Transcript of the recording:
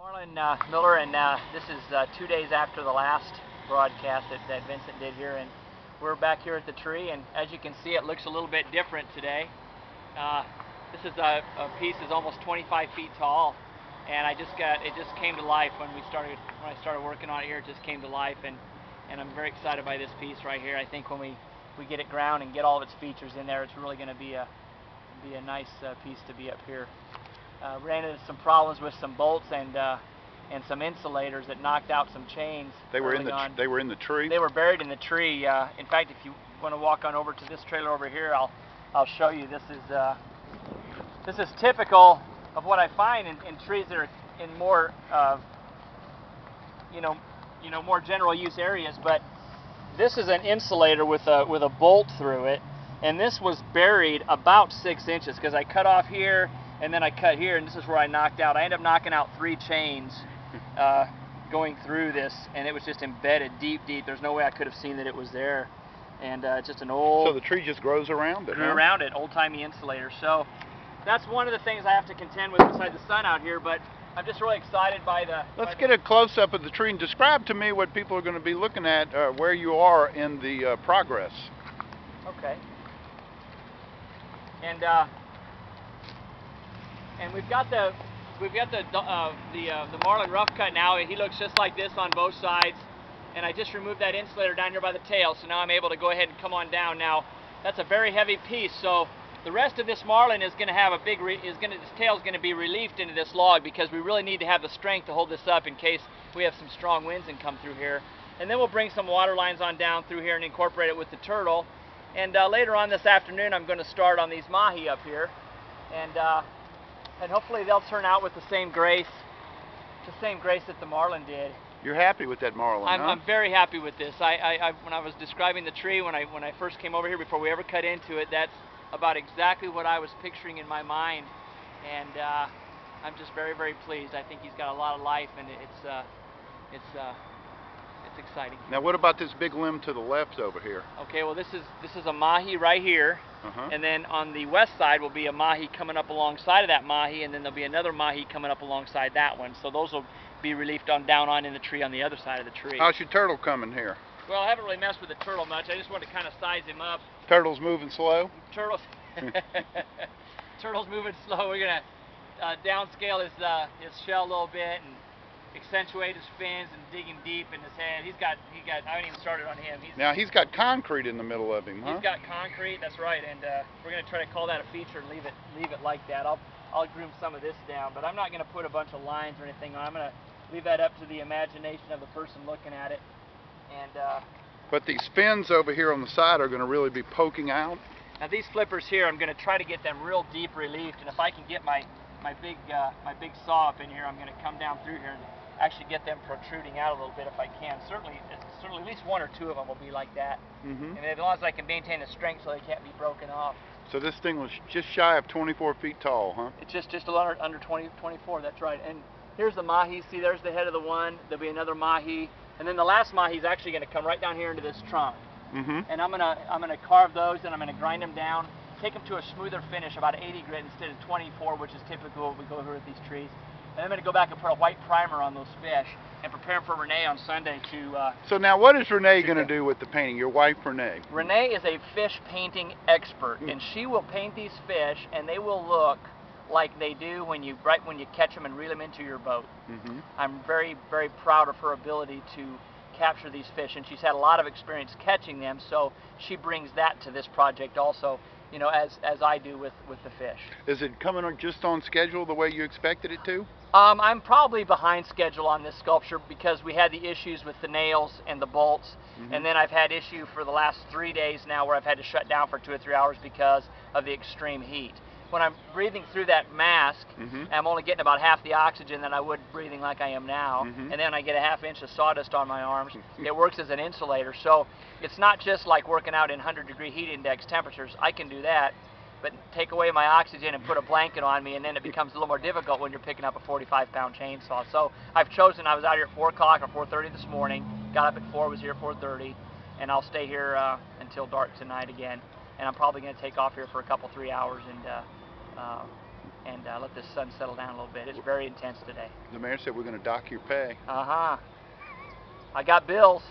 Marlin Miller, and this is 2 days after the last broadcast that Vincent did here, and we're back here at the tree, and as you can see, it looks a little bit different today. This is a piece is almost 25 feet tall, and it just came to life when I started working on it here. It just came to life, and I'm very excited by this piece right here. I think when we get it ground and get all of its features in there, it's really going to be a nice piece to be up here. Ran into some problems with some bolts and some insulators that knocked out some chains. They were in the tree. They were buried in the tree. In fact, if you want to walk on over to this trailer over here, I'll show you. This is typical of what I find in trees that are in more more general use areas. But this is an insulator with a bolt through it, and this was buried about 6 inches because I cut off here. And then I cut here, and this is where I knocked out. I ended up knocking out 3 chains going through this, and it was just embedded deep. There's no way I could have seen that it was there. And just an old... So the tree just grows around it, Grew around it, old-timey insulator. So that's one of the things I have to contend with beside the sun out here, but I'm just really excited by the... Let's get a close-up of the tree and describe to me what people are going to be looking at, where you are in the progress. Okay. And we've got the Marlin rough cut now. He looks just like this on both sides, and I just removed that insulator down here by the tail, so now I'm able to go ahead and come on down. Now that's a very heavy piece, so the rest of this Marlin is going to have his tail is going to be reliefed into this log because we really need to have the strength to hold this up in case we have some strong winds and come through here. And then we'll bring some water lines on down through here and incorporate it with the turtle. And later on this afternoon, I'm going to start on these mahi up here, and hopefully they'll turn out with the same grace that the Marlin did. You're happy with that Marlin, huh? I'm very happy with this. When I was describing the tree when I first came over here before we ever cut into it, that's about exactly what I was picturing in my mind, and I'm just very, very pleased. I think he's got a lot of life, and it's exciting. Now, what about this big limb to the left over here? Okay, well, this is a mahi right here, and then on the west side will be a mahi coming up alongside of that mahi, and then there'll be another mahi coming up alongside that one. So those will be reliefed down in the tree on the other side of the tree. How's your turtle coming here? Well, I haven't really messed with the turtle much. I just want to kind of size him up. Turtle's moving slow? Turtle's moving slow. We're gonna downscale his shell a little bit and accentuate his fins and dig him deep in his head. I haven't even started on him. He's got concrete in the middle of him, huh? He's got concrete, that's right, and we're going to try to call that a feature and leave it like that. I'll groom some of this down, but I'm not going to put a bunch of lines or anything on. I'm going to leave that up to the imagination of the person looking at it. But these fins over here on the side are going to really be poking out? Now these flippers here, I'm going to try to get them real deep reliefed, and if I can get my big saw up in here, I'm going to come down through here and actually get them protruding out a little bit if I can. Certainly at least 1 or 2 of them will be like that. And as long as I can maintain the strength so they can't be broken off. So this thing was just shy of 24 feet tall, huh? It's just under 24, that's right. And here's the mahi. See, there's the head of the one. There'll be another mahi, and then the last mahi is actually going to come right down here into this trunk. And I'm gonna carve those, and I'm gonna grind them down, take them to a smoother finish, about 80 grit instead of 24, which is typical when we go here with these trees. And I'm going to go back and put a white primer on those fish and prepare them for Renee on Sunday to... So now what is Renee going to do with the painting, your wife Renee? Renee is a fish painting expert, and she will paint these fish, and they will look like they do right when you catch them and reel them into your boat. I'm very, very proud of her ability to capture these fish, and she's had a lot of experience catching them, so she brings that to this project also, you know, as I do with the fish. Is it coming just on schedule the way you expected it to? I'm probably behind schedule on this sculpture because we had the issues with the nails and the bolts, and then I've had issue for the last 3 days now where I've had to shut down for 2 or 3 hours because of the extreme heat. When I'm breathing through that mask, I'm only getting about half the oxygen that I would breathing like I am now, and then I get a ½ inch of sawdust on my arms. It works as an insulator, so it's not just like working out in 100-degree heat index temperatures. I can do that, but take away my oxygen and put a blanket on me, and then it becomes a little more difficult when you're picking up a 45-pound chainsaw. So I've chosen, I was out here at 4 o'clock or 4:30 this morning, got up at 4, was here at 4:30, and I'll stay here until dark tonight again. And I'm probably going to take off here for a couple, 3 hours and let this sun settle down a little bit. It's very intense today. The mayor said we're going to dock your pay. I got bills.